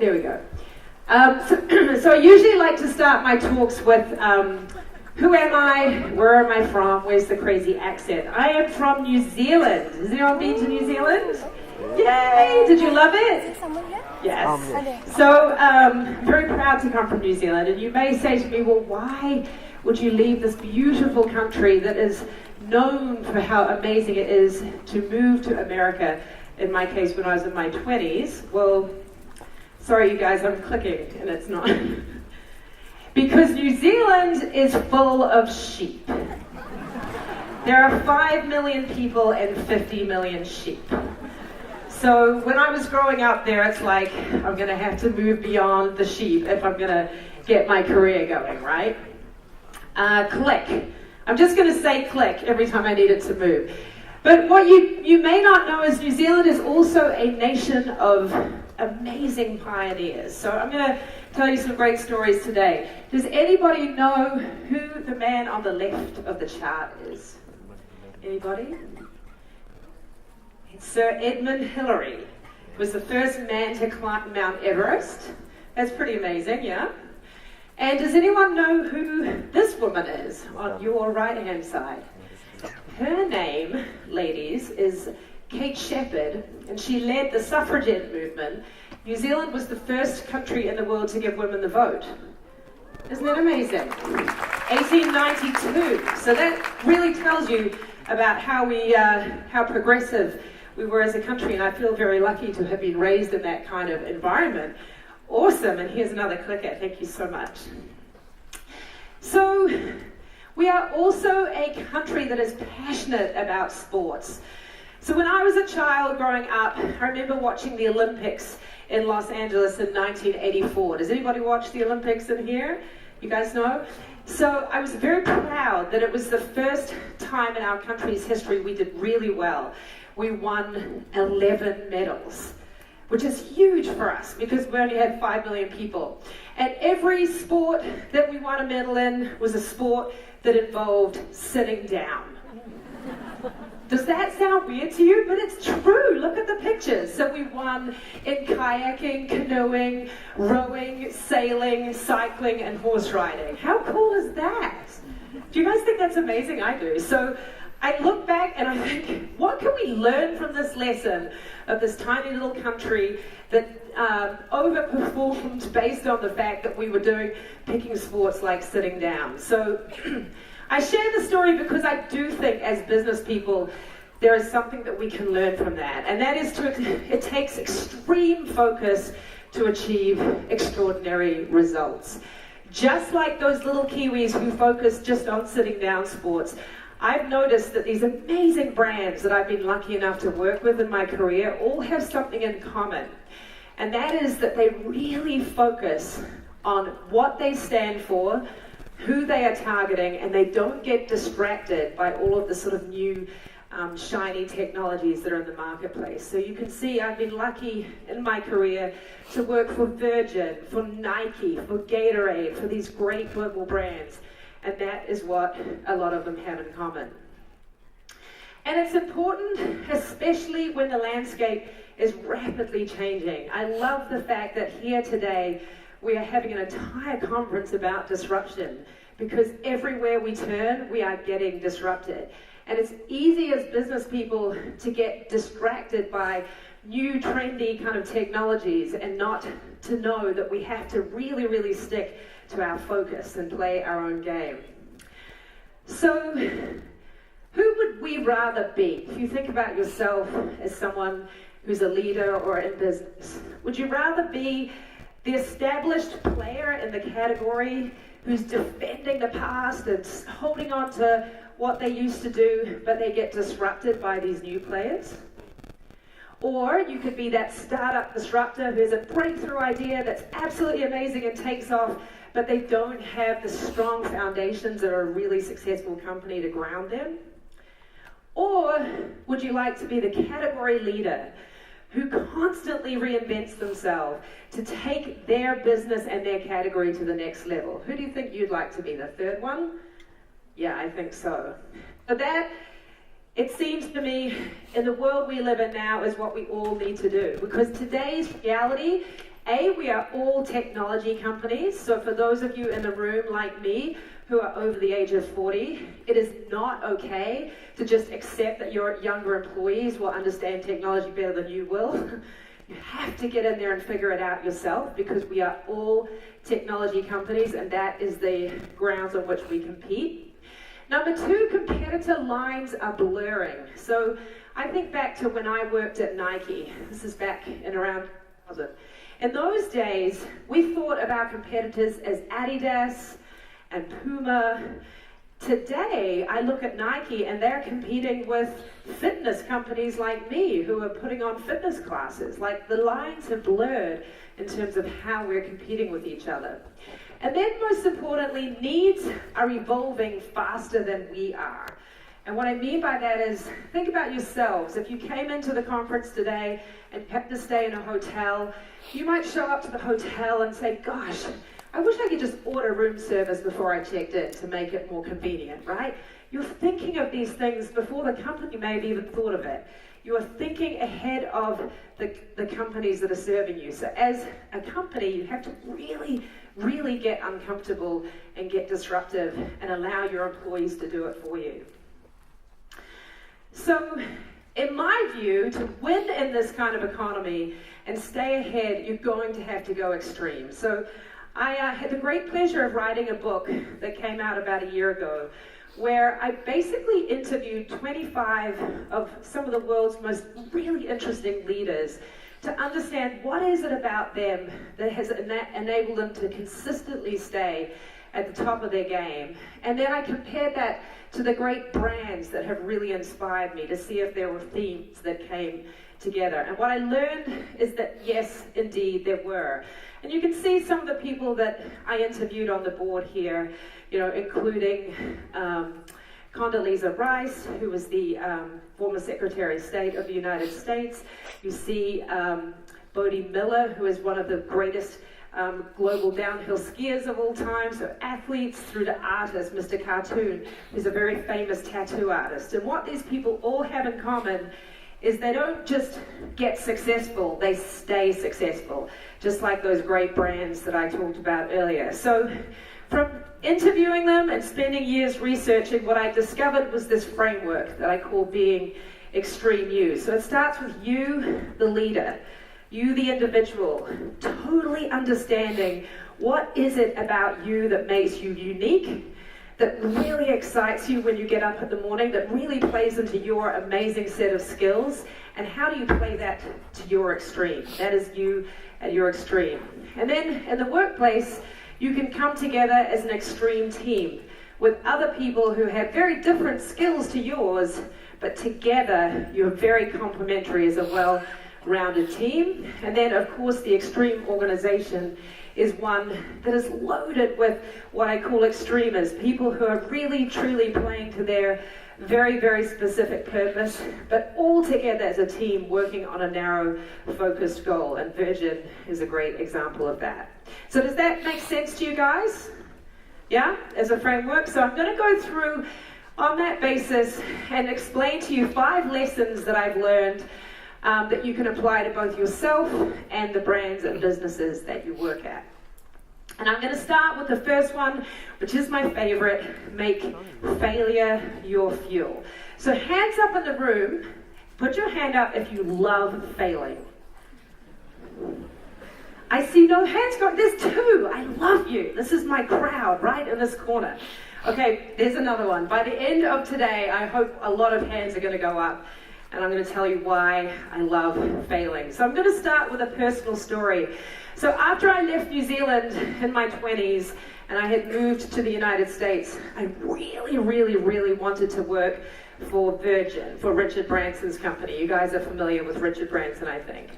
There we go. So I usually like to start my talks with who am I, where am I from, where's the crazy accent? I am from New Zealand. Has anyone been to New Zealand? Yay! Did you love it? Is someone here? Yes. So very proud to come from New Zealand. And you may say to me, well, why would you leave this beautiful country that is known for how amazing it is to move to America? In my case, when I was in my 20s. Well, sorry you guys, I'm clicking and it's not. Because New Zealand is full of sheep. There are 5 million people and 50 million sheep. So when I was growing up there, it's like, I'm gonna have to move beyond the sheep if I'm gonna get my career going, right? Click. I'm just gonna say click every time I need it to move. But what you may not know is New Zealand is also a nation of amazing pioneers. So I'm going to tell you some great stories today. Does anybody know who the man on the left of the chart is? Anybody? It's Sir Edmund Hillary. He was the first man to climb Mount Everest. That's pretty amazing, yeah? And does anyone know who this woman is on your right-hand side? Her name, ladies, is Kate Shepherd, and she led the suffragette movement. New Zealand was the first country in the world to give women the vote. Isn't that amazing? 1892. So that really tells you about how progressive we were as a country, and I feel very lucky to have been raised in that kind of environment. Awesome, and here's another clicker. Thank you so much. So, we are also a country that is passionate about sports. So when I was a child growing up, I remember watching the Olympics in Los Angeles in 1984. Does anybody watch the Olympics in here? You guys know? So I was very proud that it was the first time in our country's history we did really well. We won 11 medals, which is huge for us because we only had 5 million people. And every sport that we won a medal in was a sport that involved sitting down. Does that sound weird to you? But it's true. Look at the pictures. So we won in kayaking, canoeing, rowing, sailing, cycling, and horse riding. How cool is that? Do you guys think that's amazing? I do. So I look back and I think, what can we learn from this lesson of this tiny little country that overperformed based on the fact that we were picking sports like sitting down? So I share the story because I do think as business people, there is something that we can learn from that. And that is it takes extreme focus to achieve extraordinary results. Just like those little Kiwis who focus just on sitting down sports, I've noticed that these amazing brands that I've been lucky enough to work with in my career all have something in common. And that is that they really focus on what they stand for, who they are targeting, and they don't get distracted by all of the sort of new shiny technologies that are in the marketplace. So you can see I've been lucky in my career to work for Virgin, for Nike, for Gatorade, for these great global brands. And that is what a lot of them have in common. And it's important, especially when the landscape is rapidly changing. I love the fact that here today, we are having an entire conference about disruption because everywhere we turn, we are getting disrupted. And it's easy as business people to get distracted by new trendy kind of technologies and not to know that we have to really, really stick to our focus and play our own game. So, who would we rather be? If you think about yourself as someone who's a leader or in business, would you rather be the established player in the category who's defending the past and holding on to what they used to do, but they get disrupted by these new players? Or you could be that startup disruptor who has a breakthrough idea that's absolutely amazing and takes off, but they don't have the strong foundations that are a really successful company to ground them? Or would you like to be the category leader who constantly reinvents themselves to take their business and their category to the next level? Who do you think you'd like to be, the third one? Yeah, I think so. But that, it seems to me, in the world we live in now, is what we all need to do. Because today's reality We are all technology companies, so for those of you in the room like me who are over the age of 40, it is not okay to just accept that your younger employees will understand technology better than you will. You have to get in there and figure it out yourself, because we are all technology companies, and that is the grounds on which we compete. Number two, competitor lines are blurring. So I think back to when I worked at Nike. This is back in around 2000. In those days, we thought of our competitors as Adidas and Puma. Today, I look at Nike and they're competing with fitness companies like me who are putting on fitness classes. Like, the lines have blurred in terms of how we're competing with each other. And then most importantly, needs are evolving faster than we are. And what I mean by that is, think about yourselves. If you came into the conference today and had to stay in a hotel, you might show up to the hotel and say, gosh, I wish I could just order room service before I checked in to make it more convenient, right? You're thinking of these things before the company may have even thought of it. You are thinking ahead of the companies that are serving you. So as a company, you have to really, really get uncomfortable and get disruptive and allow your employees to do it for you. So, in my view, to win in this kind of economy and stay ahead, you're going to have to go extreme. So, I had the great pleasure of writing a book that came out about a year ago, where I basically interviewed 25 of some of the world's most really interesting leaders to understand what is it about them that has enabled them to consistently stay at the top of their game. And then I compared that to the great brands that have really inspired me to see if there were themes that came together. And what I learned is that yes, indeed, there were. And you can see some of the people that I interviewed on the board here, you know, including Condoleezza Rice, who was the former Secretary of State of the United States. You see Bodie Miller, who is one of the greatest global downhill skiers of all time, so athletes through to artists, Mr. Cartoon, who's a very famous tattoo artist. And what these people all have in common is they don't just get successful, they stay successful, just like those great brands that I talked about earlier. So from interviewing them and spending years researching, what I discovered was this framework that I call being extreme you. So it starts with you, the leader, you, the individual, totally understanding what is it about you that makes you unique, that really excites you when you get up in the morning, that really plays into your amazing set of skills, and how do you play that to your extreme? That is you at your extreme. And then in the workplace, you can come together as an extreme team with other people who have very different skills to yours, but together you're very complementary as a well-rounded team. And then, of course, the extreme organization is one that is loaded with what I call extremers, people who are really, truly playing to their very, very specific purpose, but all together as a team working on a narrow, focused goal. And Virgin is a great example of that. So does that make sense to you guys? Yeah, as a framework? So I'm going to go through on that basis and explain to you 5 lessons that I've learned that you can apply to both yourself and the brands and businesses that you work at. And I'm going to start with the first one, which is my favorite: make failure your fuel. So hands up in the room, put your hand up if you love failing. I see no hands going. There's 2. I love you. This is my crowd right in this corner. Okay, there's another one. By the end of today, I hope a lot of hands are going to go up, and I'm going to tell you why I love failing. So I'm going to start with a personal story. So after I left New Zealand in my 20s and I had moved to the United States, I really, really, really wanted to work for Virgin, for Richard Branson's company. You guys are familiar with Richard Branson, I think.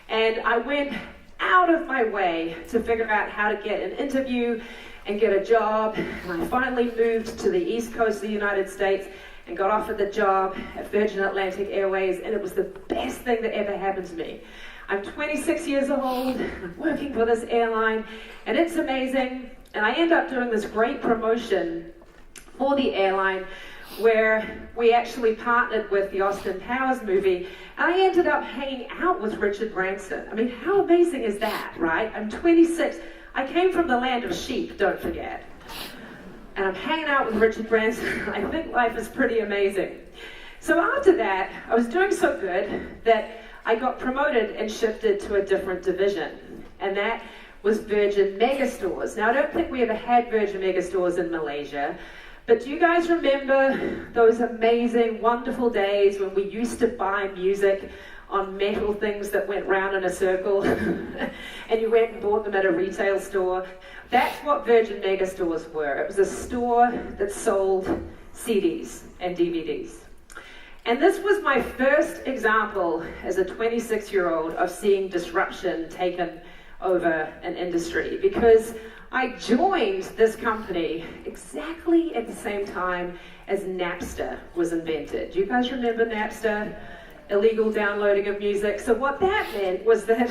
And I went out of my way to figure out how to get an interview and get a job. And I finally moved to the East Coast of the United States and got offered the job at Virgin Atlantic Airways, and it was the best thing that ever happened to me. I'm 26 years old, I'm working for this airline, and it's amazing. And I end up doing this great promotion for the airline where we actually partnered with the Austin Powers movie, and I ended up hanging out with Richard Branson. I mean, how amazing is that, right? I'm 26. I came from the land of sheep, don't forget. And I'm hanging out with Richard Branson. I think life is pretty amazing. So after that, I was doing so good that I got promoted and shifted to a different division. And that was Virgin Megastores. Now, I don't think we ever had Virgin Megastores in Malaysia, but do you guys remember those amazing, wonderful days when we used to buy music on metal things that went round in a circle and you went and bought them at a retail store? That's what Virgin Megastores were. It was a store that sold CDs and DVDs. And this was my first example as a 26-year-old of seeing disruption taken over an industry, because I joined this company exactly at the same time as Napster was invented. Do you guys remember Napster? Illegal downloading of music. So what that meant was that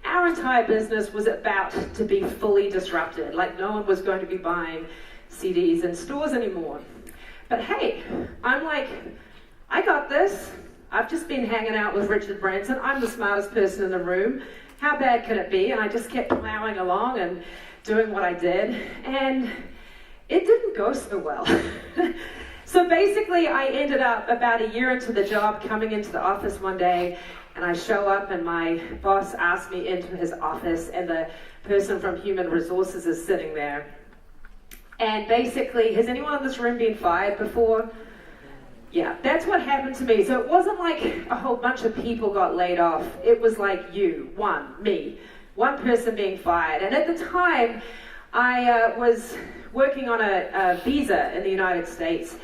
our entire business was about to be fully disrupted. Like, no one was going to be buying CDs in stores anymore. But hey, I'm like, I got this. I've just been hanging out with Richard Branson. I'm the smartest person in the room. How bad can it be? And I just kept plowing along and doing what I did. And it didn't go so well. So basically, I ended up about a year into the job coming into the office one day, and I show up and my boss asked me into his office, and the person from Human Resources is sitting there. And basically, has anyone in this room been fired before? Yeah, that's what happened to me. So it wasn't like a whole bunch of people got laid off. It was like me, one person being fired. And at the time, I was working on a visa in the United States,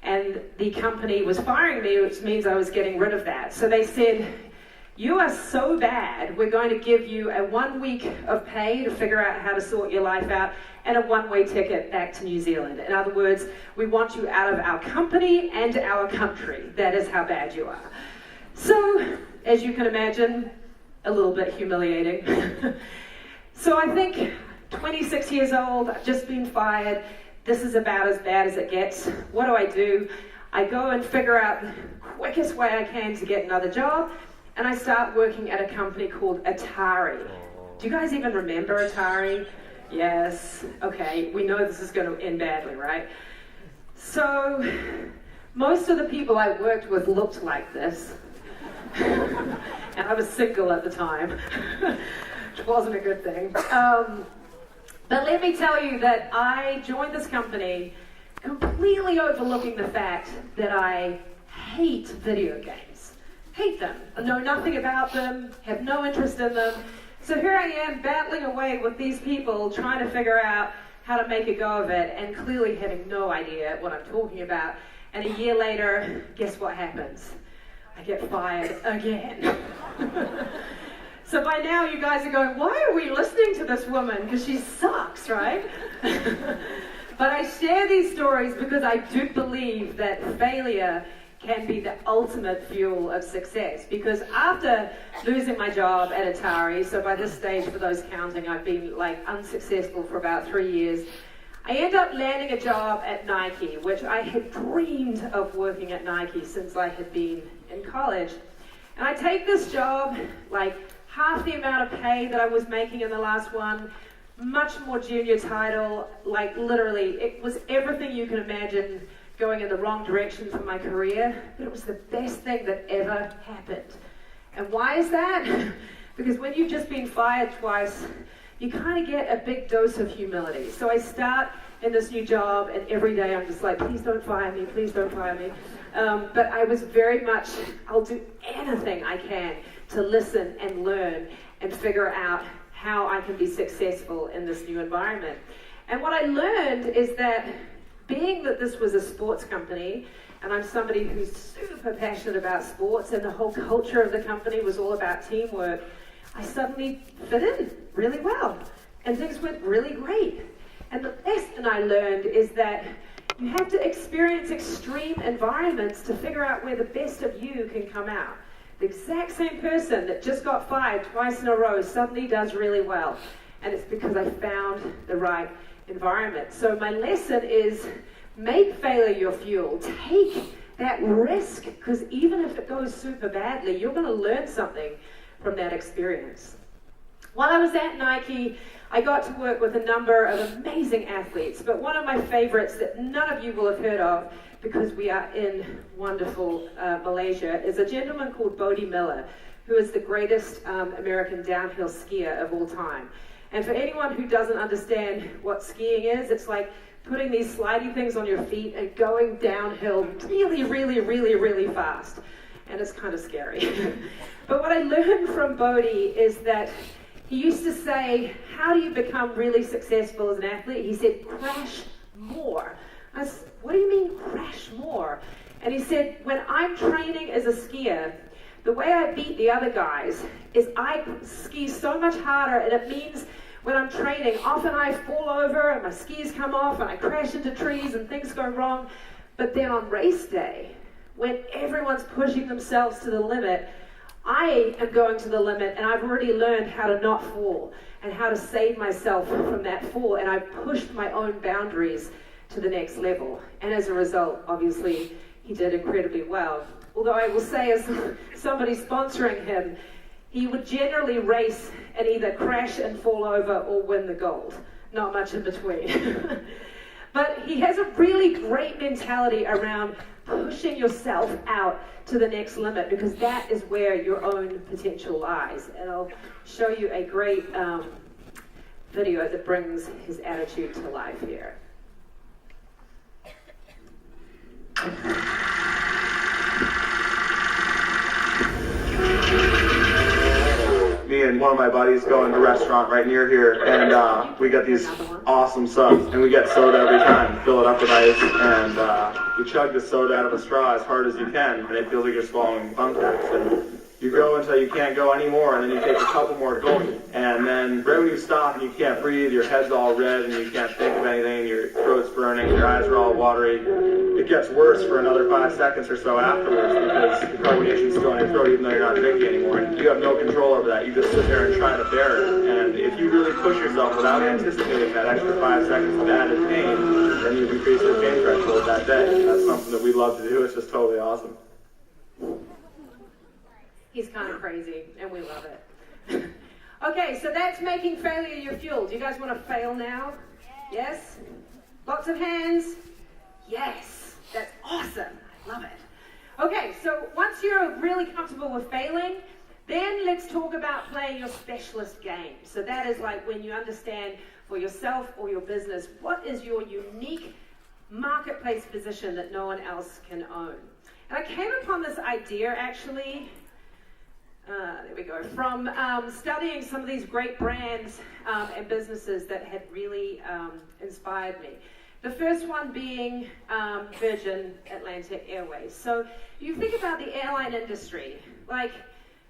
and the company was firing me, which means I was getting rid of that. So they said, you are so bad, we're going to give you a 1 week of pay to figure out how to sort your life out, and a one-way ticket back to New Zealand. In other words, we want you out of our company and our country. That is how bad you are. So, as you can imagine, a little bit humiliating. So I think 26 years old, I've just been fired. This is about as bad as it gets. What do? I go and figure out the quickest way I can to get another job, and I start working at a company called Atari. Do you guys even remember Atari? Yes. Okay, we know this is going to end badly, right? So, most of the people I worked with looked like this. And I was single at the time, which wasn't a good thing. But let me tell you that I joined this company completely overlooking the fact that I hate video games. Hate them. I know nothing about them, have no interest in them. So here I am battling away with these people trying to figure out how to make a go of it, and clearly having no idea what I'm talking about. And a year later, guess what happens? I get fired again. So by now you guys are going, why are we listening to this woman? Because she sucks, right? But I share these stories because I do believe that failure can be the ultimate fuel of success. Because after losing my job at Atari, so by this stage, for those counting, I've been like unsuccessful for about 3 years, I end up landing a job at Nike, which I had dreamed of working at Nike since I had been in college. And I take this job, like half the amount of pay that I was making in the last one, much more junior title, like literally, it was everything you can imagine going in the wrong direction for my career, but it was the best thing that ever happened. And why is that? Because when you've just been fired twice, you kind of get a big dose of humility. So I start in this new job, and every day I'm just like, please don't fire me, please don't fire me. But I was very much, I'll do anything I can to listen and learn and figure out how I can be successful in this new environment. And what I learned is that being that this was a sports company, and I'm somebody who's super passionate about sports, and the whole culture of the company was all about teamwork, I suddenly fit in really well, and things went really great. And the lesson I learned is that you have to experience extreme environments to figure out where the best of you can come out. The exact same person that just got fired twice in a row suddenly does really well, and it's because I found the right environment. So my lesson is, Make failure your fuel. Take that risk, because even if it goes super badly, you're going to learn something from that experience. While I was at Nike, I got to work with a number of amazing athletes, but one of my favorites that none of you will have heard of, because we are in wonderful Malaysia, is a gentleman called Bodie Miller, who is the greatest American downhill skier of all time. And for anyone who doesn't understand what skiing is, it's like putting these slidey things on your feet and going downhill really, really, really, really fast. And it's kind of scary. But what I learned from Bodie is that he used to say, how do you become really successful as an athlete? He said, crash more. I said, what do you mean crash more? And he said, when I'm training as a skier, the way I beat the other guys is I ski so much harder, and it means when I'm training, often I fall over and my skis come off and I crash into trees and things go wrong. But then on race day, when everyone's pushing themselves to the limit, I am going to the limit, and I've already learned how to not fall and how to save myself from that fall, and I've pushed my own boundaries to the next level. And as a result, obviously, he did incredibly well. Although I will say, as somebody sponsoring him, he would generally race and either crash and fall over or win the gold. Not much in between. But he has a really great mentality around pushing yourself out to the next limit, because that is where your own potential lies. And I'll show you a great video that brings his attitude to life here. Me and one of my buddies go in a restaurant right near here, and we get these awesome subs, and we get soda every time, fill it up with ice, and you chug the soda out of a straw as hard as you can, and it feels like you're swallowing thumbtacks, and you go until you can't go anymore, and then you take a couple more going, and then right when you stop and you can't breathe, your head's all red and you can't think of anything, your throat's burning, your eyes are all watery. It gets worse for another 5 seconds or so afterwards, because the carbonation's still in your throat even though you're not drinking anymore, and you have no control over that. You just sit there and try to bear it, and if you really push yourself without anticipating that extra 5 seconds of added pain, then you've increased your pain threshold that day. That's something that we love to do. It's just totally awesome. He's kind of crazy, and we love it. Okay, so that's making failure your fuel. Do you guys want to fail now? Yes? Lots of hands? Yes. That's awesome. I love it. Okay, so once you're really comfortable with failing, then let's talk about playing your specialist game. So that is like when you understand for yourself or your business, what is your unique marketplace position that no one else can own? And I came upon this idea actually, there we go, from studying some of these great brands and businesses that had really inspired me. The first one being Virgin Atlantic Airways. So you think about the airline industry, like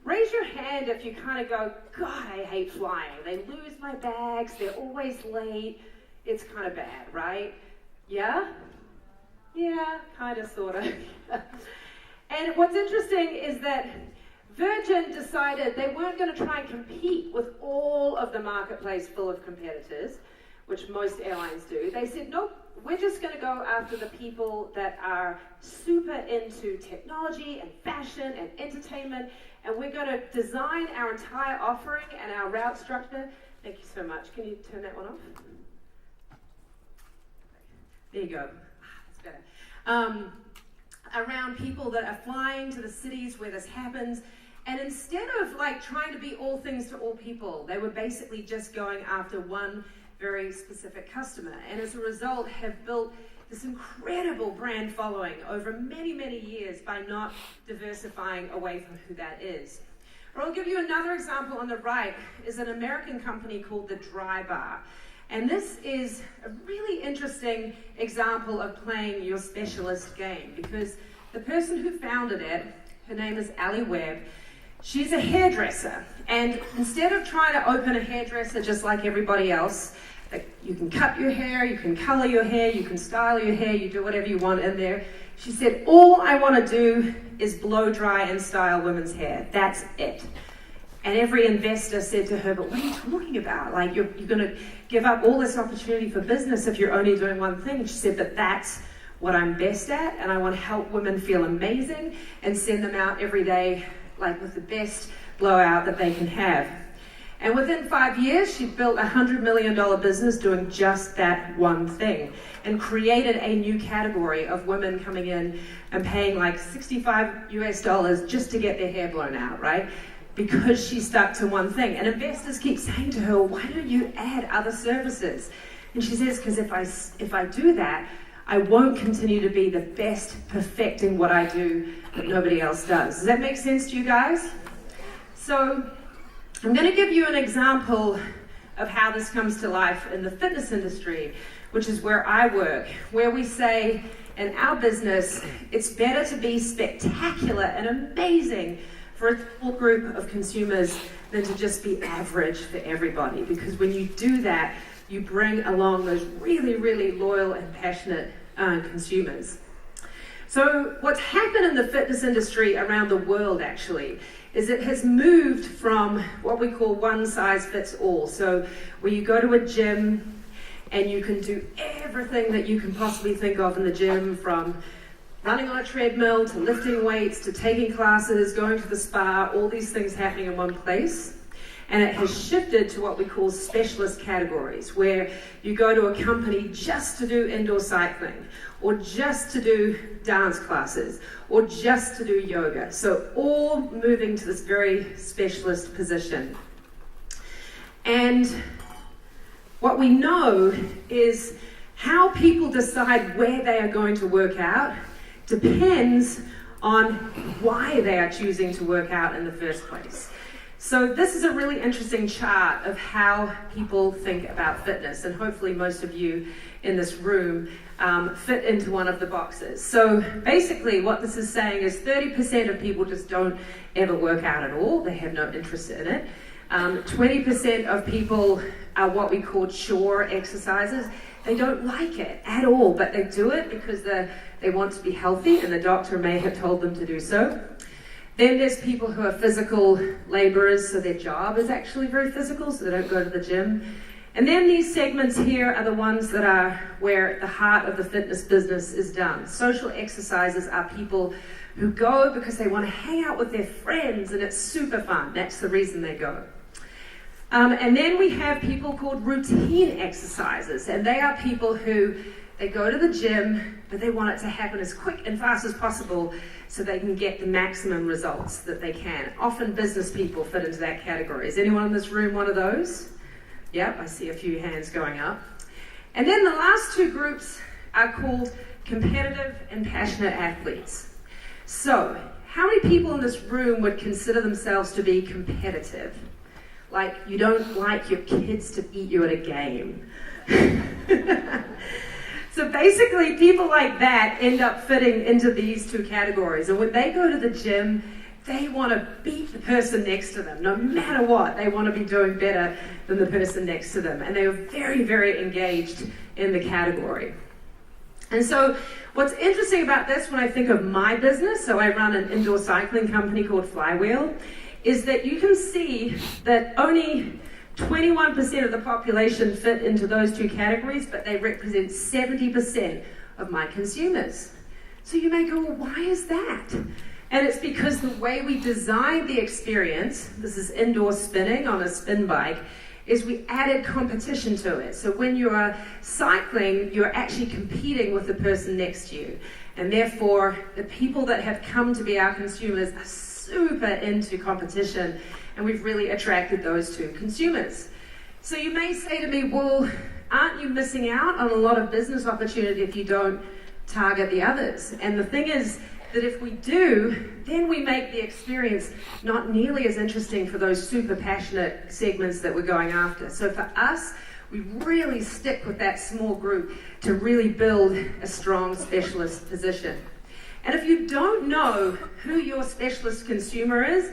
raise your hand if you kind of go, God, I hate flying. They lose my bags, they're always late, it's kind of bad, right? Yeah? Yeah, kind of, sort of. And what's interesting is that Virgin decided they weren't going to try and compete with all of the marketplace full of competitors, which most airlines do. They said, nope, we're just going to go after the people that are super into technology and fashion and entertainment, and we're going to design our entire offering and our route structure. Thank you so much. Can you turn that one off? There you go. That's better. Around people that are flying to the cities where this happens. And instead of like trying to be all things to all people, they were basically just going after one very specific customer. And as a result, have built this incredible brand following over many, many years by not diversifying away from who that is. Or I'll give you another example on the right, is an American company called the Dry Bar. And this is a really interesting example of playing your specialist game, because the person who founded it, her name is Ali Webb, she's a hairdresser. And instead of trying to open a hairdresser just like everybody else, you can cut your hair, you can color your hair, you can style your hair, you do whatever you want in there. She said, all I want to do is blow dry and style women's hair. That's it. And every investor said to her, but what are you talking about? Like, you're going to give up all this opportunity for business if you're only doing one thing. She said, but that's what I'm best at, and I want to help women feel amazing and send them out every day like with the best blowout that they can have. And within 5 years, she built a $100 million business doing just that one thing, and created a new category of women coming in and paying like $65 US just to get their hair blown out, right? Because she stuck to one thing. And investors keep saying to her, why don't you add other services? And she says, because if I do that, I won't continue to be the best perfecting what I do that nobody else does. Does that make sense to you guys? So I'm going to give you an example of how this comes to life in the fitness industry, which is where I work, where we say in our business, it's better to be spectacular and amazing for a small group of consumers than to just be average for everybody. Because when you do that, you bring along those really, really loyal and passionate consumers. So what's happened in the fitness industry around the world actually is it has moved from what we call one size fits all. So where you go to a gym and you can do everything that you can possibly think of in the gym, from running on a treadmill to lifting weights to taking classes, going to the spa, all these things happening in one place. And it has shifted to what we call specialist categories, where you go to a company just to do indoor cycling, or just to do dance classes, or just to do yoga. So all moving to this very specialist position. And what we know is how people decide where they are going to work out depends on why they are choosing to work out in the first place. So this is a really interesting chart of how people think about fitness, and hopefully most of you in this room fit into one of the boxes. So basically what this is saying is 30% of people just don't ever work out at all. They have no interest in it. 20% of people are what we call chore exercises. They don't like it at all, but they do it because they want to be healthy and the doctor may have told them to do so. Then there's people who are physical laborers, so their job is actually very physical, so they don't go to the gym. And then these segments here are the ones that are where the heart of the fitness business is done. Social exercises are people who go because they want to hang out with their friends and it's super fun. That's the reason they go. And then we have people called routine exercises, and they are people who they go to the gym, but they want it to happen as quick and fast as possible so they can get the maximum results that they can. Often business people fit into that category. Is anyone in this room one of those? Yep, I see a few hands going up. And then the last two groups are called competitive and passionate athletes. So, how many people in this room would consider themselves to be competitive? Like you don't like your kids to beat you at a game. So basically, people like that end up fitting into these two categories. And when they go to the gym, they want to beat the person next to them. No matter what, they want to be doing better than the person next to them. And they are very, very engaged in the category. And so what's interesting about this when I think of my business, so I run an indoor cycling company called FLYWHEEL, is that you can see that only 21% of the population fit into those two categories, but they represent 70% of my consumers. So you may go, well, why is that? And it's because the way we designed the experience, this is indoor spinning on a spin bike, is we added competition to it. So when you are cycling, you're actually competing with the person next to you. And therefore, the people that have come to be our consumers are super into competition, and we've really attracted those two consumers. So you may say to me, well, aren't you missing out on a lot of business opportunity if you don't target the others? And the thing is that if we do, then we make the experience not nearly as interesting for those super passionate segments that we're going after. So for us, we really stick with that small group to really build a strong specialist position. And if you don't know who your specialist consumer is,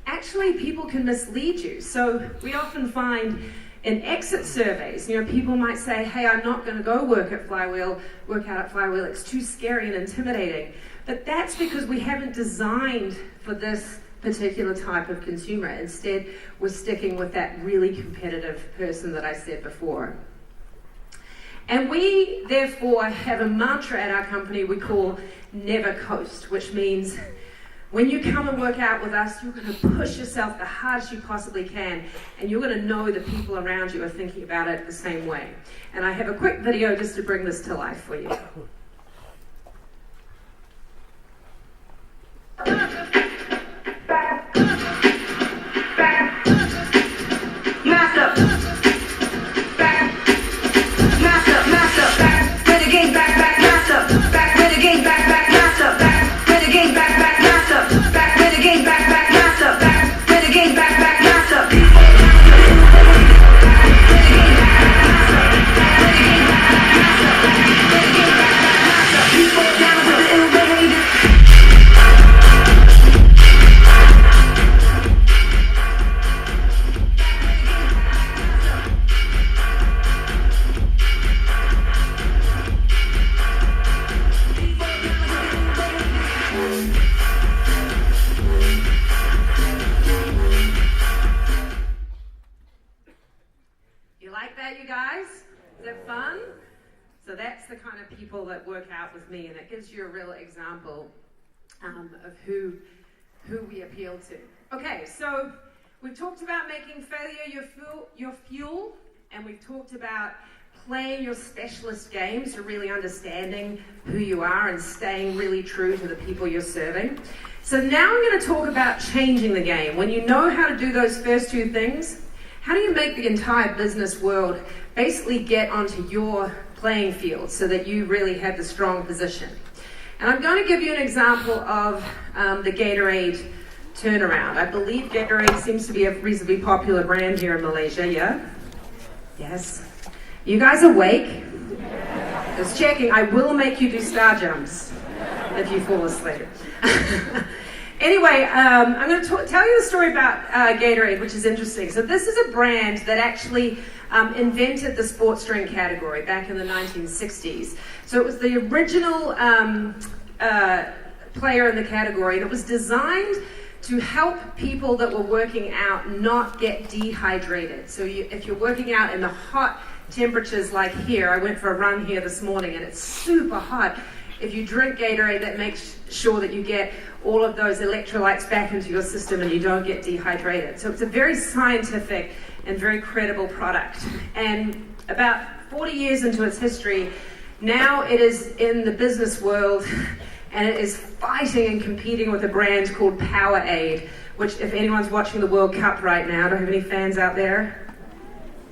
actually people can mislead you. So we often find in exit surveys, people might say, hey, I'm not going to go work out at FLYWHEEL, it's too scary and intimidating. But that's because we haven't designed for this particular type of consumer. Instead, we're sticking with that really competitive person that I said before. And we, therefore, have a mantra at our company we call never coast, which means when you come and work out with us, you're going to push yourself the hardest you possibly can, and you're going to know the people around you are thinking about it the same way. And I have a quick video just to bring this to life for you. So that's the kind of people that work out with me, and it gives you a real example of who we appeal to. Okay, so we've talked about making failure your fuel, and we've talked about playing your specialist game, so really understanding who you are and staying really true to the people you're serving. So now I'm going to talk about changing the game. When you know how to do those first two things, how do you make the entire business world basically get onto your playing field so that you really have the strong position? And I'm going to give you an example of the Gatorade turnaround. I believe Gatorade seems to be a reasonably popular brand here in Malaysia, yeah? Yes. You guys awake? Just checking. I will make you do star jumps if you fall asleep. Anyway, I'm going to tell you the story about Gatorade, which is interesting. So this is a brand that actually invented the sports drink category back in the 1960s. So it was the original player in the category, and it was designed to help people that were working out not get dehydrated. So if you're working out in the hot temperatures like here, I went for a run here this morning and it's super hot. If you drink Gatorade, that makes sure that you get all of those electrolytes back into your system and you don't get dehydrated. So it's a very scientific and very credible product. And about 40 years into its history, now it is in the business world and it is fighting and competing with a brand called Powerade, which if anyone's watching the World Cup right now, do I have any fans out there?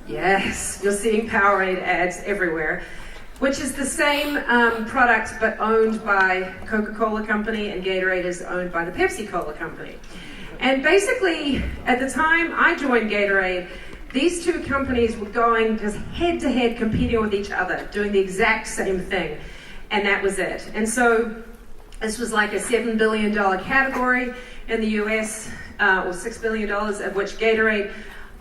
Yes, you're seeing Powerade ads everywhere, which is the same product but owned by Coca-Cola Company, and Gatorade is owned by the Pepsi-Cola Company. And basically, at the time I joined Gatorade, these two companies were going just head-to-head competing with each other, doing the exact same thing, and that was it. And so this was like a $7 billion category in the US, or $6 billion, of which Gatorade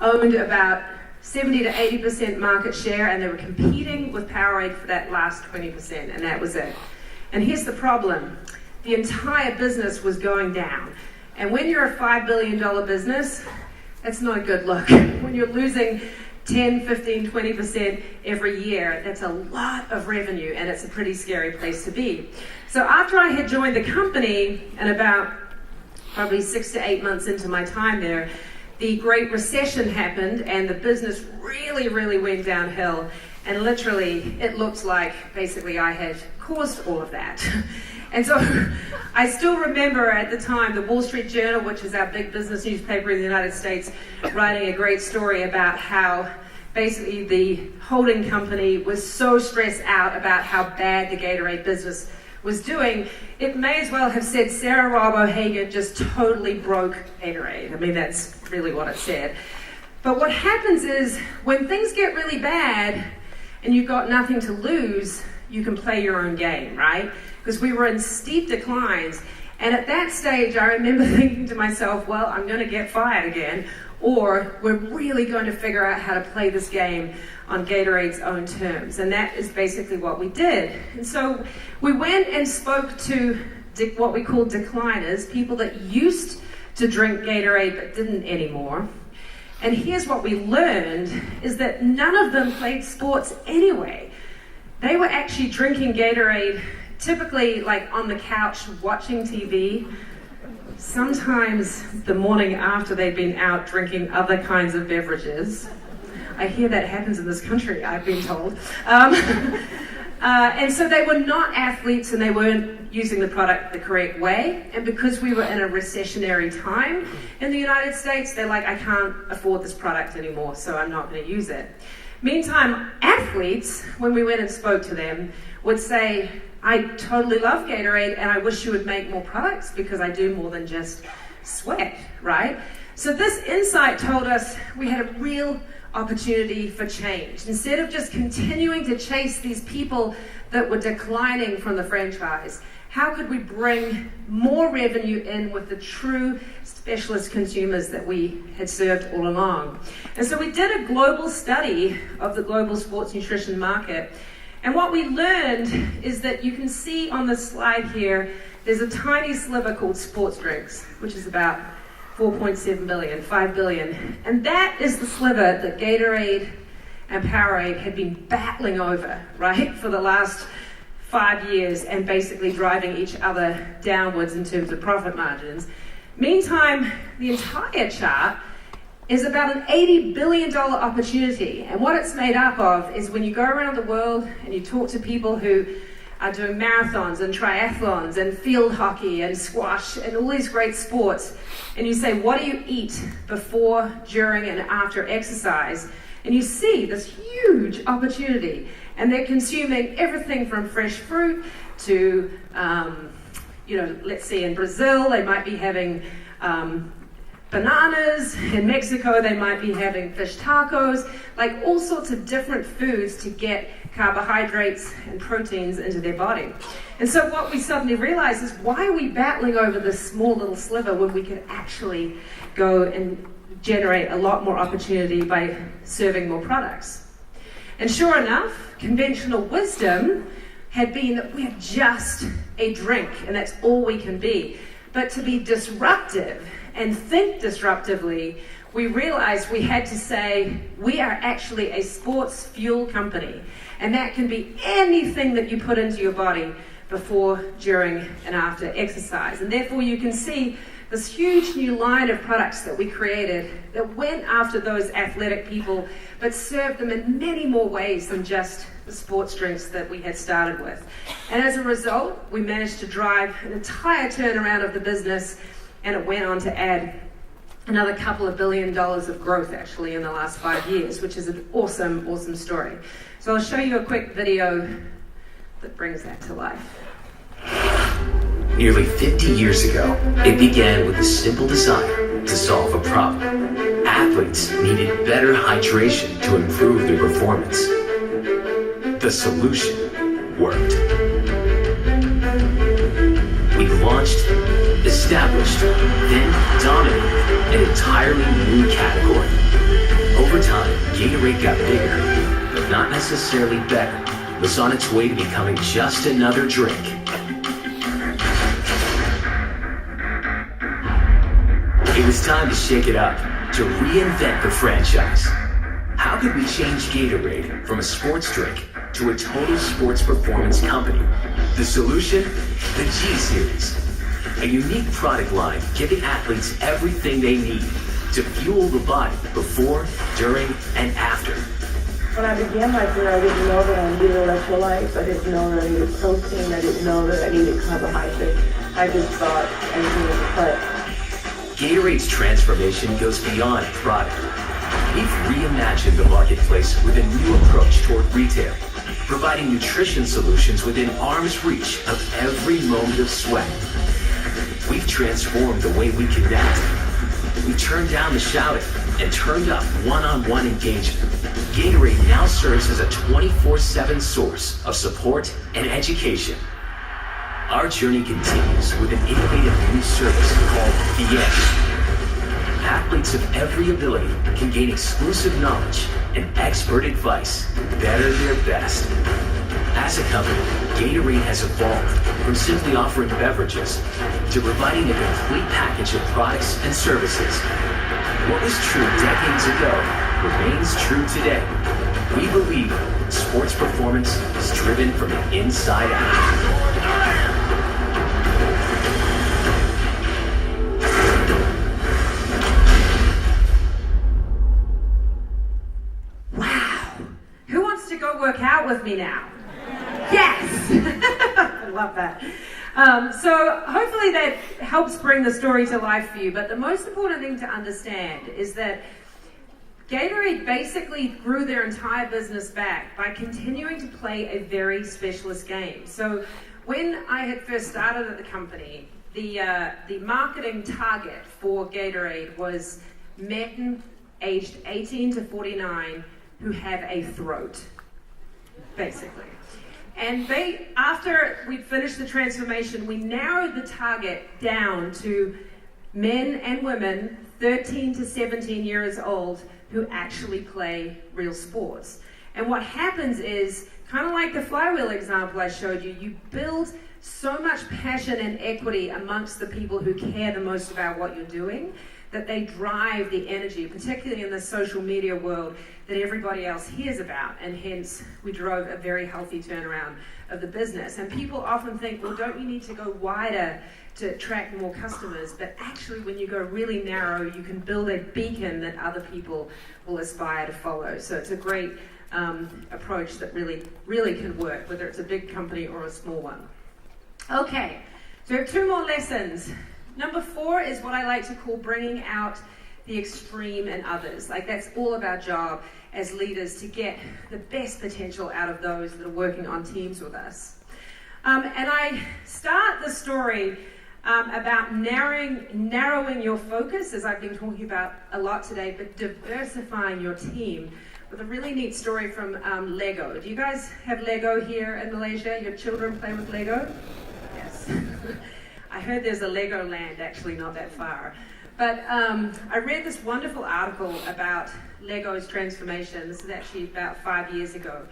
owned about 70 to 80% market share, and they were competing with Powerade for that last 20%, and that was it. And here's the problem. The entire business was going down. And when you're a $5 billion business, that's not a good look. When you're losing 10, 15, 20% every year, that's a lot of revenue, and it's a pretty scary place to be. So after I had joined the company, and about probably 6 to 8 months into my time there, the Great Recession happened and the business really, really went downhill, and literally it looked like basically I had caused all of that. And so I still remember at the time the Wall Street Journal, which is our big business newspaper in the United States, writing a great story about how basically the holding company was so stressed out about how bad the Gatorade business was doing. It may as well have said Sarah Robb O'Hagan just totally broke Gatorade. I mean, that's really what it said. But what happens is when things get really bad and you've got nothing to lose, you can play your own game, right? Because we were in steep declines. And at that stage, I remember thinking to myself, well, I'm going to get fired again, or we're really going to figure out how to play this game on Gatorade's own terms. And that is basically what we did. And so we went and spoke to what we call decliners, people that used to drink Gatorade but didn't anymore. And here's what we learned, is that none of them played sports anyway. they were actually drinking Gatorade, typically like on the couch watching TV, sometimes the morning after they'd been out drinking other kinds of beverages. I hear that happens in this country, I've been told. And so they were not athletes and they weren't using the product the correct way. And because we were in a recessionary time in the United States, they're like, I can't afford this product anymore, so I'm not going to use it. Meantime, athletes, when we went and spoke to them, would say, I totally love Gatorade and I wish you would make more products because I do more than just sweat, right? So this insight told us we had a real opportunity for change. Instead of just continuing to chase these people that were declining from the franchise, how could we bring more revenue in with the true specialist consumers that we had served all along? And so we did a global study of the global sports nutrition market. And what we learned is that you can see on the slide here, there's a tiny sliver called sports drinks, which is about 4.7 billion, 5 billion. And that is the sliver that Gatorade and Powerade had been battling over, right, for the last 5 years and basically driving each other downwards in terms of profit margins. Meantime, the entire chart is about an $80 billion opportunity. And what it's made up of is when you go around the world and you talk to people who are doing marathons and triathlons and field hockey and squash and all these great sports, and you say, what do you eat before, during, and after exercise? And you see this huge opportunity. And they're consuming everything from fresh fruit to, let's see, in Brazil, they might be having bananas. In Mexico, they might be having fish tacos, like all sorts of different foods to get carbohydrates and proteins into their body. And so what we suddenly realized is, why are we battling over this small little sliver when we could actually go and generate a lot more opportunity by serving more products? And sure enough, conventional wisdom had been that we're just a drink and that's all we can be. But to be disruptive and think disruptively, we realized we had to say, we are actually a sports fuel company. And that can be anything that you put into your body before, during, and after exercise. And therefore you can see this huge new line of products that we created that went after those athletic people, but served them in many more ways than just the sports drinks that we had started with. And as a result, we managed to drive an entire turnaround of the business, and it went on to add another couple of $1 billion of growth actually in the last 5 years, which is an awesome, awesome story. So I'll show you a quick video that brings that to life. Nearly 50 years ago, it began with a simple desire to solve a problem. Athletes needed better hydration to improve their performance. The solution worked. We launched, established, then dominated an entirely new category. Over time, Gatorade got bigger, but not necessarily better. It was on its way to becoming just another drink. It was time to shake it up, to reinvent the franchise. How could we change Gatorade from a sports drink to a total sports performance company? The solution? The G Series. A unique product line giving athletes everything they need to fuel the body before, during, and after. When I began my career, I didn't know that I needed electrolytes. I didn't know that I needed protein. I didn't know that I needed carbohydrates. I just thought everything was a play. Gatorade's transformation goes beyond product. We've reimagined the marketplace with a new approach toward retail, providing nutrition solutions within arm's reach of every moment of sweat. We've transformed the way we connect. We've turned down the shouting and turned up one-on-one engagement. Gatorade now serves as a 24/7 source of support and education. Our journey continues with an innovative new service called The Edge. Athletes of every ability can gain exclusive knowledge and expert advice to better their best. As a company, Gatorade has evolved from simply offering beverages to providing a complete package of products and services. What was true decades ago remains true today. We believe sports performance is driven from the inside out. Who wants to go work out with me now? Yes! I love that. So hopefully that helps bring the story to life for you, but the most important thing to understand is that Gatorade basically grew their entire business back by continuing to play a very specialist game. So when I had first started at the company, the marketing target for Gatorade was men aged 18 to 49 who have a throat, basically. And after we finished the transformation, we narrowed the target down to men and women 13 to 17 years old who actually play real sports. And what happens is, kind of like the flywheel example I showed you, you build so much passion and equity amongst the people who care the most about what you're doing, that they drive the energy, particularly in the social media world, that everybody else hears about, and hence we drove a very healthy turnaround of the business. And people often think, well, don't you need to go wider to attract more customers? But actually, when you go really narrow, you can build a beacon that other people will aspire to follow. So it's a great approach that really, really can work, whether it's a big company or a small one. Okay, so we have 2 more lessons. Number 4 is what I like to call bringing out the extreme in others. Like, that's all of our job as leaders, to get the best potential out of those that are working on teams with us. And I start the story about narrowing your focus, as I've been talking about a lot today, but diversifying your team with a really neat story from Lego. Do you guys have Lego here in Malaysia? Your children play with Lego? Yes. I heard there's a Lego land actually not that far. But I read this wonderful article about Lego's transformation. This is actually about 5 years ago,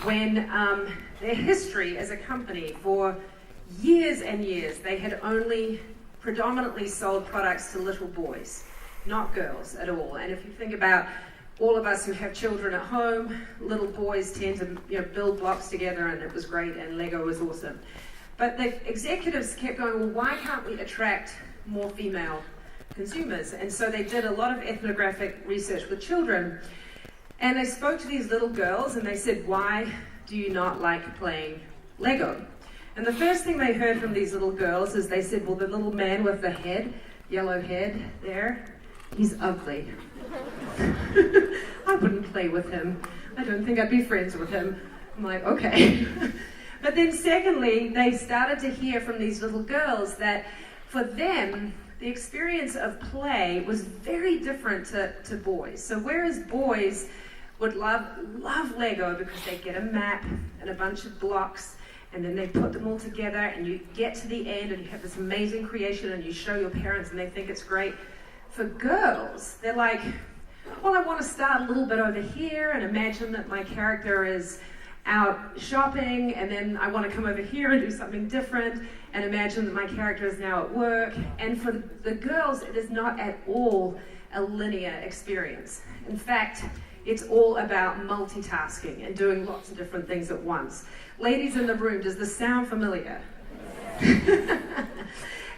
when their history as a company, for years and years, they had only predominantly sold products to little boys, not girls at all. And if you think about all of us who have children at home, little boys tend to build blocks together, and it was great, and Lego was awesome. But the executives kept going, well, why can't we attract more female consumers? And so they did a lot of ethnographic research with children, and they spoke to these little girls, and they said, why do you not like playing Lego? And the first thing they heard from these little girls is they said, well, the little man with the head, yellow head there, he's ugly. I wouldn't play with him. I don't think I'd be friends with him. I'm like, okay. But then secondly, they started to hear from these little girls that for them, the experience of play was very different to boys. So whereas boys would love Lego because they get a map and a bunch of blocks, and then they put them all together, and you get to the end and you have this amazing creation, and you show your parents and they think it's great. For girls, they're like, well, I want to start a little bit over here and imagine that my character is out shopping, and then I want to come over here and do something different and imagine that my character is now at work. And for the girls, it is not at all a linear experience. In fact, it's all about multitasking and doing lots of different things at once. Ladies in the room, does this sound familiar? And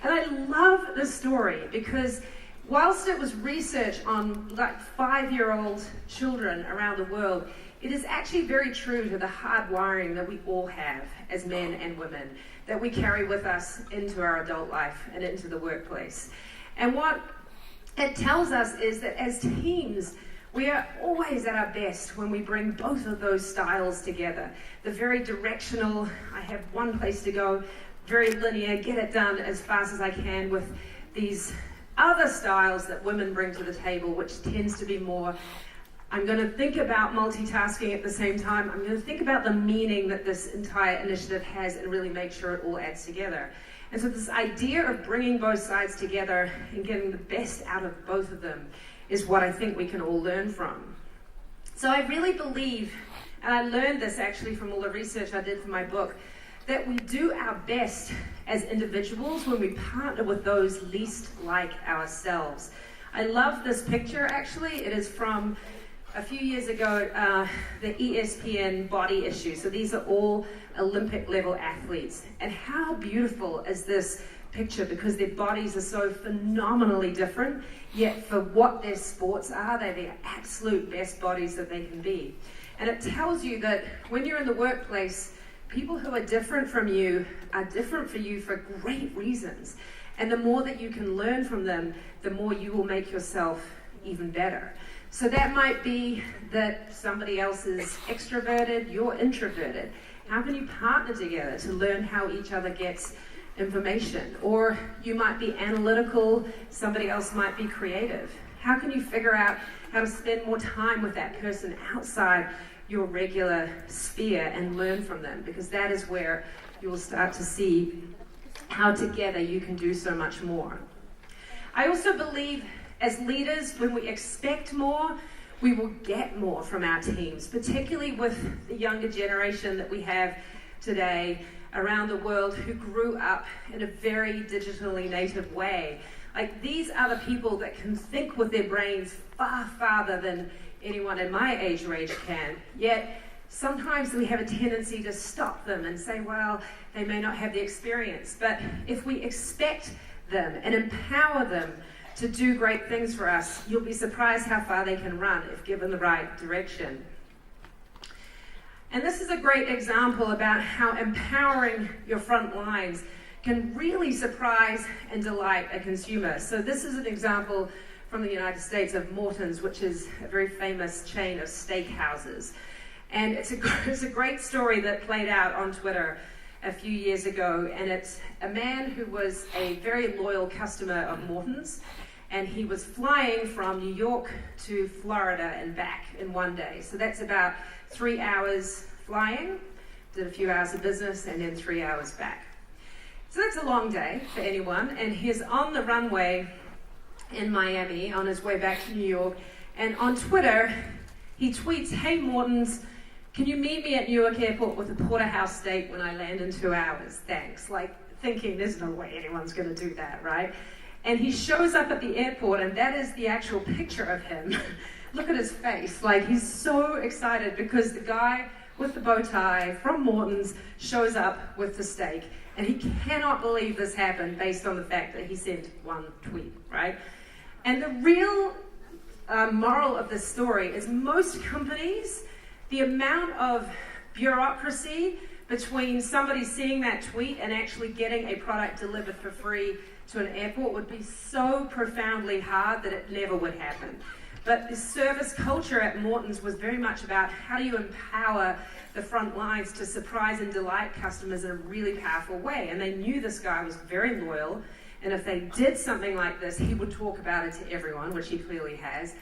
I love this story because whilst it was research on like 5-year-old children around the world, it is actually very true to the hard wiring that we all have as men and women, that we carry with us into our adult life and into the workplace. And what it tells us is that as teams, we are always at our best when we bring both of those styles together. The very directional, I have one place to go, very linear, get it done as fast as I can, with these other styles that women bring to the table, which tends to be more, I'm going to think about multitasking at the same time. I'm going to think about the meaning that this entire initiative has and really make sure it all adds together. And so this idea of bringing both sides together and getting the best out of both of them is what I think we can all learn from. So I really believe, and I learned this actually from all the research I did for my book, that we do our best as individuals when we partner with those least like ourselves. I love this picture actually. It is from a few years ago, the ESPN body issue. So these are all Olympic level athletes. And how beautiful is this picture, because their bodies are so phenomenally different, yet for what their sports are, they're the absolute best bodies that they can be. And it tells you that when you're in the workplace, people who are different from you are different for you for great reasons. And the more that you can learn from them, the more you will make yourself even better. So that might be that somebody else is extroverted, you're introverted. How can you partner together to learn how each other gets information? Or you might be analytical, somebody else might be creative. How can you figure out how to spend more time with that person outside your regular sphere and learn from them? Because that is where you will start to see how together you can do so much more. I also believe as leaders, when we expect more, we will get more from our teams, particularly with the younger generation that we have today around the world who grew up in a very digitally native way. Like, these are the people that can think with their brains far farther than anyone in my age range can. Yet, sometimes we have a tendency to stop them and say, well, they may not have the experience. But if we expect them and empower them to do great things for us, you'll be surprised how far they can run if given the right direction. And this is a great example about how empowering your front lines can really surprise and delight a consumer. So this is an example from the United States of Morton's, which is a very famous chain of steakhouses. And it's a great story that played out on Twitter a few years ago. And it's a man who was a very loyal customer of Morton's. And he was flying from New York to Florida and back in one day. So that's about 3 hours flying, did a few hours of business, and then 3 hours back. So that's a long day for anyone. And he's on the runway in Miami on his way back to New York. And on Twitter, he tweets, "Hey Morton's, can you meet me at Newark Airport with a porterhouse steak when I land in 2 hours? Thanks." Like, thinking there's no way anyone's going to do that, right? And he shows up at the airport, and that is the actual picture of him. Look at his face. Like, he's so excited because the guy with the bow tie from Morton's shows up with the steak. And he cannot believe this happened based on the fact that he sent one tweet, right? And the real moral of this story is most companies, the amount of bureaucracy between somebody seeing that tweet and actually getting a product delivered for free to an airport would be so profoundly hard that it never would happen. But the service culture at Morton's was very much about how do you empower the front lines to surprise and delight customers in a really powerful way. And they knew this guy was very loyal, and if they did something like this, he would talk about it to everyone, which he clearly has.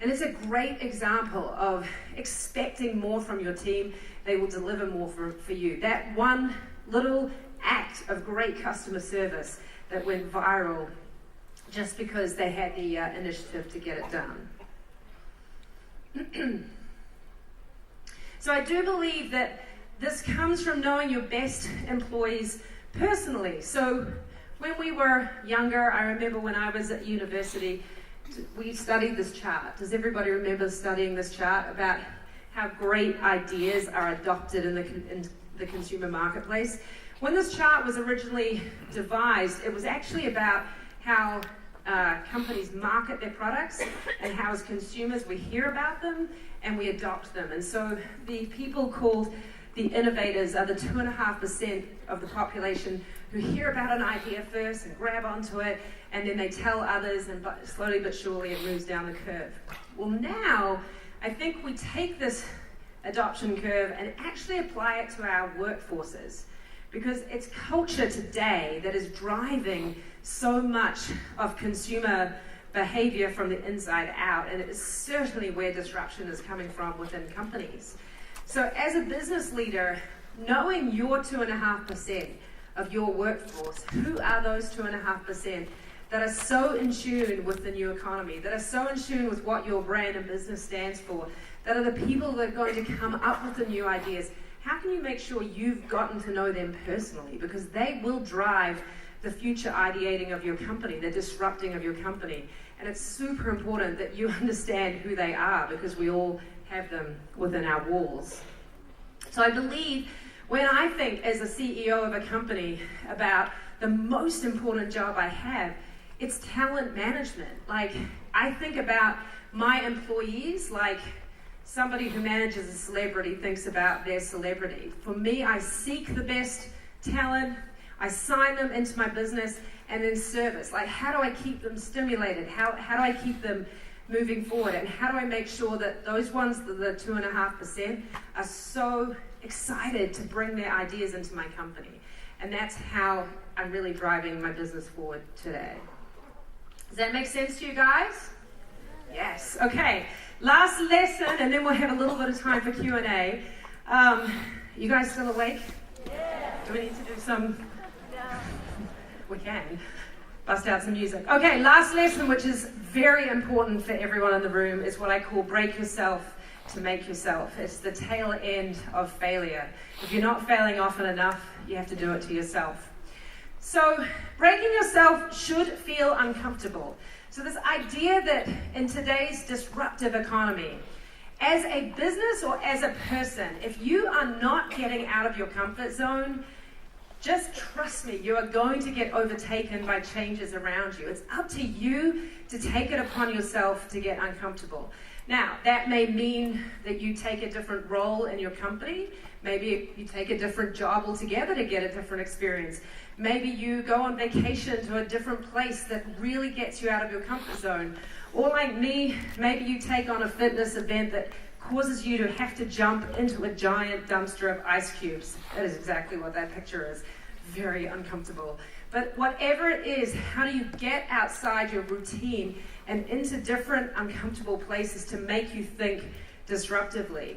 And it's a great example of expecting more from your team. They will deliver more for you. That one little act of great customer service that went viral just because they had the initiative to get it done. So I do believe that this comes from knowing your best employees personally. So when we were younger, I remember when I was at university, we studied this chart. Does everybody remember studying this chart about how great ideas are adopted in the consumer marketplace? When this chart was originally devised, it was actually about how companies market their products and how as consumers we hear about them and we adopt them. And so the people called the innovators are the 2.5% of the population who hear about an idea first and grab onto it, and then they tell others, and slowly but surely it moves down the curve. Well, now I think we take this adoption curve and actually apply it to our workforces, because it's culture today that is driving so much of consumer behavior from the inside out, and it is certainly where disruption is coming from within companies. So as a business leader, knowing your 2.5% of your workforce, who are those 2.5% that are so in tune with the new economy, that are so in tune with what your brand and business stands for, that are the people that are going to come up with the new ideas? How can you make sure you've gotten to know them personally? Because they will drive the future ideating of your company, the disrupting of your company. And it's super important that you understand who they are, because we all have them within our walls. So I believe when I think as a CEO of a company about the most important job I have, it's talent management. Like, I think about my employees like somebody who manages a celebrity thinks about their celebrity. For me, I seek the best talent, I sign them into my business, and then service. Like, how do I keep them stimulated? How do I keep them moving forward? And how do I make sure that those ones, the 2.5%, are so excited to bring their ideas into my company? And that's how I'm really driving my business forward today. Does that make sense to you guys? Yes. Okay. Last lesson, and then we'll have a little bit of time for Q&A. You guys still awake? Yeah. Do we need to do some? No. We can. Bust out some music. Okay, last lesson, which is very important for everyone in the room, is what I call break yourself to make yourself. It's the tail end of failure. If you're not failing often enough, you have to do it to yourself. So breaking yourself should feel uncomfortable. So this idea that in today's disruptive economy, as a business or as a person, if you are not getting out of your comfort zone, just trust me, you are going to get overtaken by changes around you. It's up to you to take it upon yourself to get uncomfortable. Now, that may mean that you take a different role in your company. Maybe you take a different job altogether to get a different experience. Maybe you go on vacation to a different place that really gets you out of your comfort zone. Or like me, maybe you take on a fitness event that causes you to have to jump into a giant dumpster of ice cubes. That is exactly what that picture is. Very uncomfortable. But whatever it is, how do you get outside your routine and into different uncomfortable places to make you think disruptively?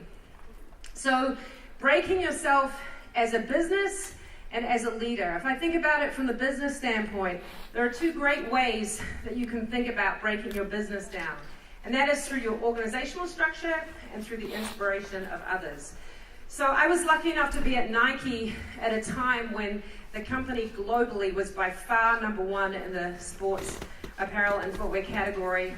So breaking yourself as a business and as a leader. If I think about it from the business standpoint, there are two great ways that you can think about breaking your business down. And that is through your organizational structure and through the inspiration of others. So I was lucky enough to be at Nike at a time when the company globally was by far number one in the sports apparel and footwear category,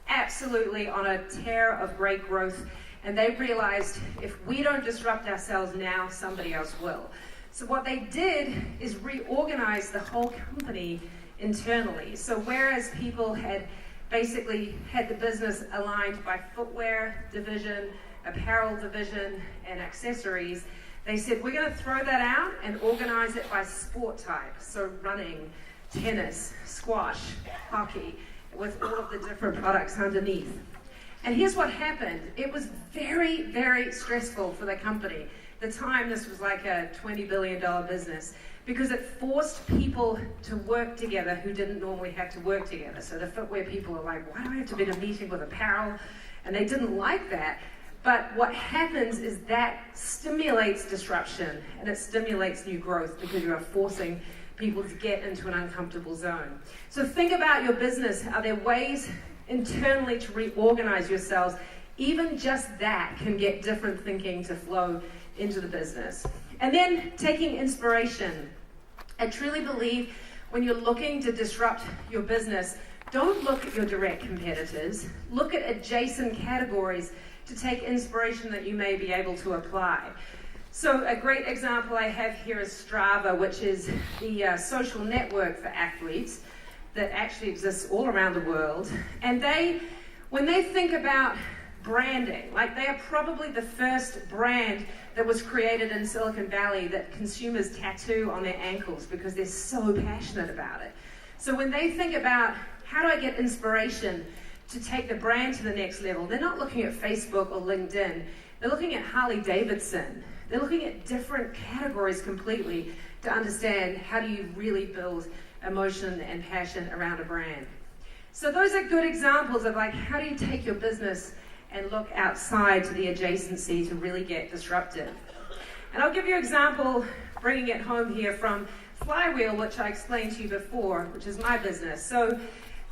absolutely on a tear of great growth. And they realized if we don't disrupt ourselves now, somebody else will. So what they did is reorganize the whole company internally. So whereas people had basically had the business aligned by footwear division, apparel division, and accessories, they said, we're going to throw that out and organize it by sport type. So running, tennis, squash, hockey, with all of the different products underneath. And here's what happened. It was very, very stressful for the company. At the time, this was like a $20 billion business because it forced people to work together who didn't normally have to work together. So the footwear people were like, why do I have to be in a meeting with apparel? And they didn't like that. But what happens is that stimulates disruption and it stimulates new growth because you are forcing people to get into an uncomfortable zone. So think about your business. Are there ways internally to reorganize yourselves? Even just that can get different thinking to flow into the business. And then taking inspiration. I truly believe when you're looking to disrupt your business, don't look at your direct competitors. Look at adjacent categories to take inspiration that you may be able to apply. So a great example I have here is Strava, which is the social network for athletes that actually exists all around the world. And when they think about branding, like they are probably the first brand that was created in Silicon Valley that consumers tattoo on their ankles because they're so passionate about it. So when they think about how do I get inspiration to take the brand to the next level, they're not looking at Facebook or LinkedIn. They're looking at Harley Davidson. They're looking at different categories completely to understand how do you really build emotion and passion around a brand. So those are good examples of like how do you take your business and look outside to the adjacency to really get disruptive. And I'll give you an example, bringing it home here from FLYWHEEL, which I explained to you before, which is my business. So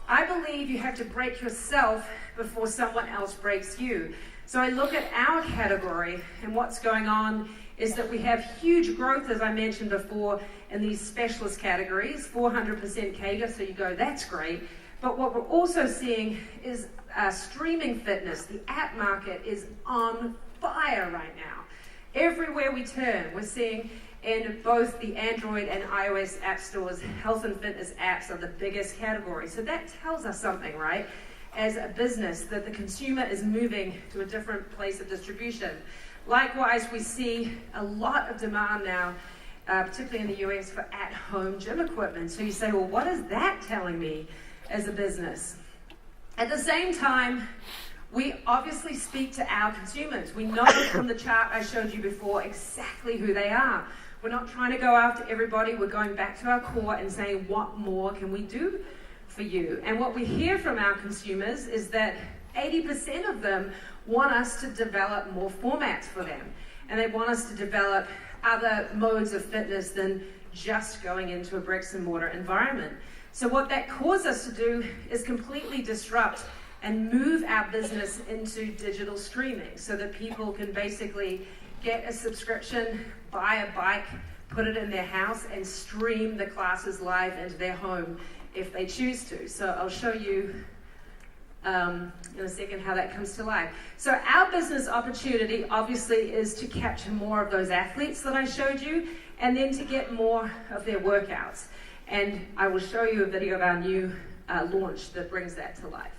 I believe you have to break yourself before someone else breaks you. So I look at our category, and what's going on is that we have huge growth, as I mentioned before, in these specialist categories, 400% CAGR, so you go, that's great. But what we're also seeing is streaming fitness. The app market is on fire right now. Everywhere we turn, we're seeing in both the Android and iOS app stores, health and fitness apps are the biggest category. So that tells us something, right? As a business, that the consumer is moving to a different place of distribution. Likewise, we see a lot of demand now, particularly in the US, for at-home gym equipment. So you say, well, what is that telling me as a business? At the same time, we obviously speak to our consumers. We know from the chart I showed you before exactly who they are. We're not trying to go after everybody. We're going back to our core and saying, what more can we do for you? And what we hear from our consumers is that 80% of them want us to develop more formats for them. And they want us to develop other modes of fitness than just going into a bricks and mortar environment. So what that caused us to do is completely disrupt and move our business into digital streaming so that people can basically get a subscription, buy a bike, put it in their house, and stream the classes live into their home if they choose to. So I'll show you in a second how that comes to life. So our business opportunity obviously is to capture more of those athletes that I showed you, and then to get more of their workouts. And I will show you a video of our new launch that brings that to life.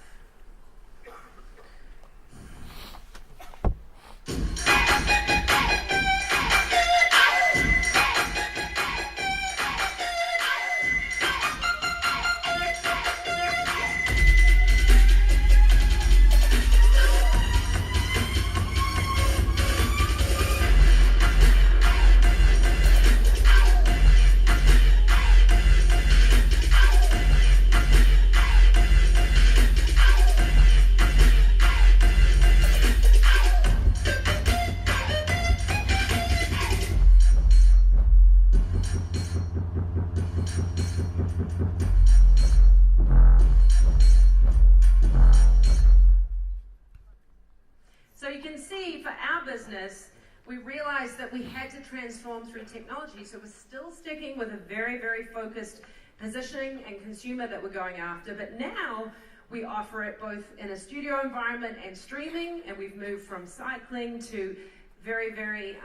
We realized that we had to transform through technology, so we're still sticking with a very, very focused positioning and consumer that we're going after, but now we offer it both in a studio environment and streaming, and we've moved from cycling to very, very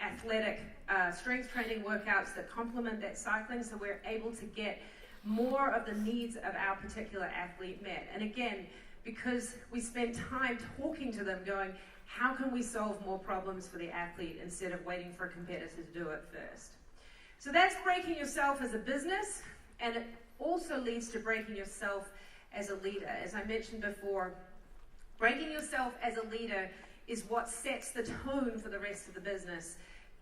athletic strength training workouts that complement that cycling, so we're able to get more of the needs of our particular athlete met. And again, because we spend time talking to them going, how can we solve more problems for the athlete instead of waiting for a competitor to do it first? So that's breaking yourself as a business, and it also leads to breaking yourself as a leader. As I mentioned before, breaking yourself as a leader is what sets the tone for the rest of the business,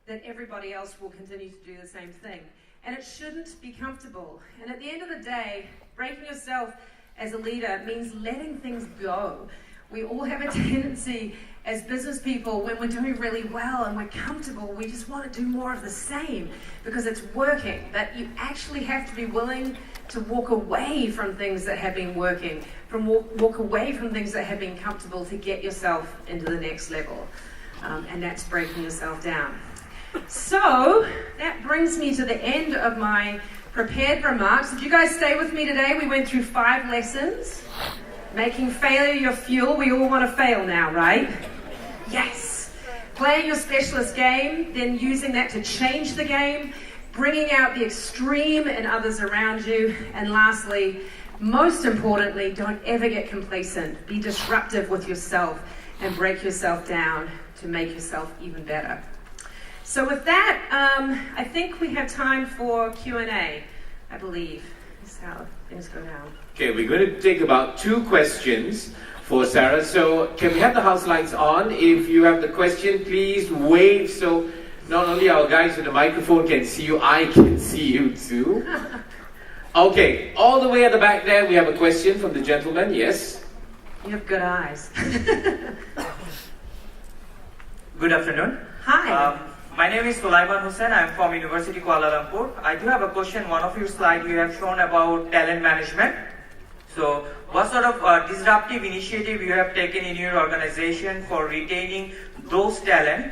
that everybody else will continue to do the same thing. And it shouldn't be comfortable. And at the end of the day, breaking yourself as a leader means letting things go. We all have a tendency as business people, when we're doing really well and we're comfortable, we just want to do more of the same because it's working. But you actually have to be willing to walk away from things that have been working, walk away from things that have been comfortable to get yourself into the next level. And that's breaking yourself down. So that brings me to the end of my prepared remarks. Did you guys stay with me today? We went through 5 lessons. Making failure your fuel. We all want to fail now, right? Yes. Playing your specialist game, then using that to change the game, bringing out the extreme in others around you, and lastly, most importantly, don't ever get complacent. Be disruptive with yourself and break yourself down to make yourself even better. So with that, I think we have time for Q&A, I believe. That's how things go down. Okay, we're going to take about 2 questions for Sarah. So can we have the house lights on? If you have the question, please wave so not only our guys with the microphone can see you, I can see you too. Okay, all the way at the back there, we have a question from the gentleman. Yes? You have good eyes. Good afternoon. Hi. My name is Sulaiman Hussain. I am from University Kuala Lumpur. I do have a question. One of your slides you have shown about talent management. So what sort of disruptive initiative you have taken in your organization for retaining those talent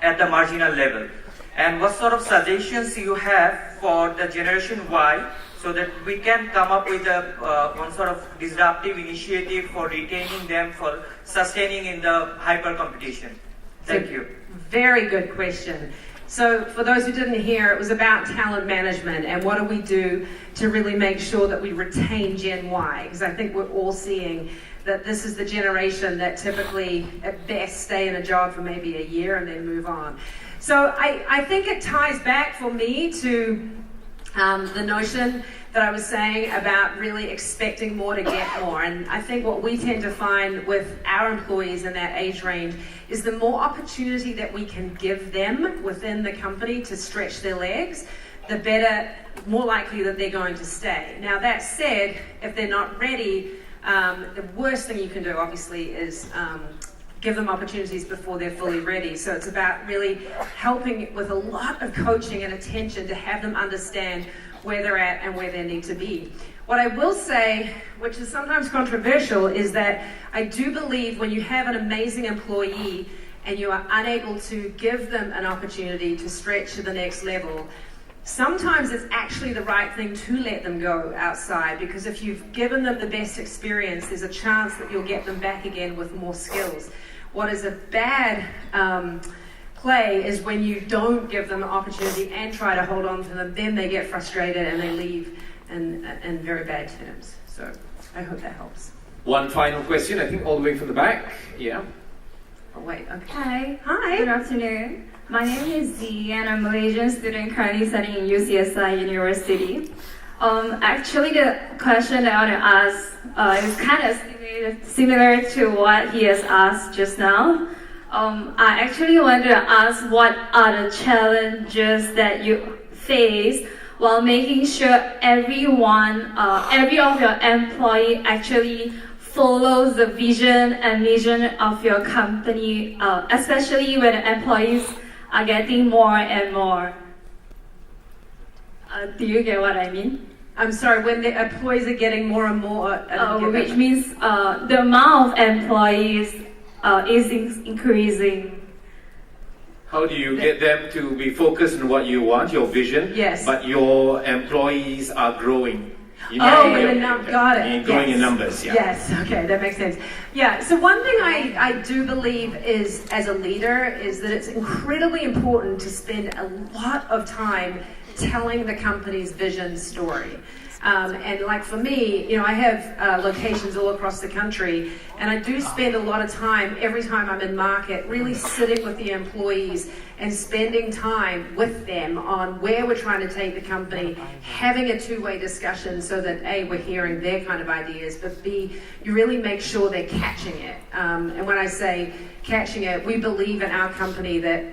at the marginal level? And what sort of suggestions you have for the Generation Y so that we can come up with one sort of disruptive initiative for retaining them, for sustaining in the hyper competition? Thank you. Very good question. So for those who didn't hear, it was about talent management and what do we do to really make sure that we retain Gen Y, because I think we're all seeing that this is the generation that typically at best stay in a job for maybe a year and then move on. So I think it ties back for me to the notion that I was saying about really expecting more to get more. And I think what we tend to find with our employees in that age range is the more opportunity that we can give them within the company to stretch their legs, the better, more likely that they're going to stay. Now that said, if they're not ready, the worst thing you can do obviously is give them opportunities before they're fully ready. So it's about really helping with a lot of coaching and attention to have them understand where they're at and where they need to be. What I will say, which is sometimes controversial, is that I do believe when you have an amazing employee and you are unable to give them an opportunity to stretch to the next level, sometimes it's actually the right thing to let them go outside, because if you've given them the best experience, there's a chance that you'll get them back again with more skills. What is a bad play is when you don't give them an opportunity and try to hold on to them, then they get frustrated and they leave in very bad terms. So I hope that helps. One final question, I think all the way from the back. Yeah. Oh, wait, okay. Hi. Hi. Good afternoon. My name is Z and I'm a Malaysian student currently studying in UCSI University. Actually, the question that I want to ask is kind of similar to what he has asked just now. I actually wanted to ask what are the challenges that you face while making sure every of your employee actually follows the vision and mission of your company, especially when the employees are getting more and more. Do you get what I mean? I'm sorry, when the employees are getting more and more, which means the amount of employees is increasing. How do you get them to be focused on what you want, your vision? Yes. But your employees are growing. Got it. Growing Yes. in numbers, yeah. Yes, okay, that makes sense. Yeah, so one thing I do believe is, as a leader, is that it's incredibly important to spend a lot of time telling the company's vision story. And like for me, you know, I have locations all across the country, and I do spend a lot of time, every time I'm in market, really sitting with the employees and spending time with them on where we're trying to take the company, having a two-way discussion so that A, we're hearing their kind of ideas, but B, you really make sure they're catching it. And when I say catching it, we believe in our company that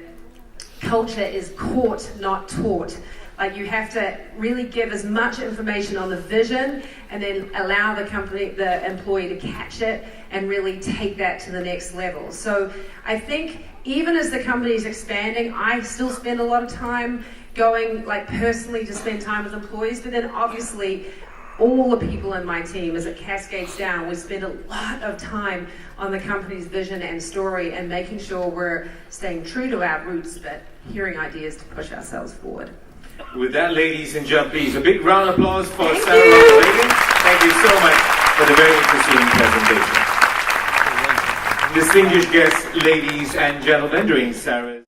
culture is caught, not taught. Like you have to really give as much information on the vision and then allow the employee to catch it and really take that to the next level. So I think even as the company is expanding, I still spend a lot of time going like personally to spend time with employees, but then obviously all the people in my team, as it cascades down, we spend a lot of time on the company's vision and story and making sure we're staying true to our roots, but hearing ideas to push ourselves forward. With that, ladies and gentlemen, a big round of applause for Thank Sarah you. Robb. Thank you so much for the very interesting presentation. Distinguished guests, ladies and gentlemen, during Sarah's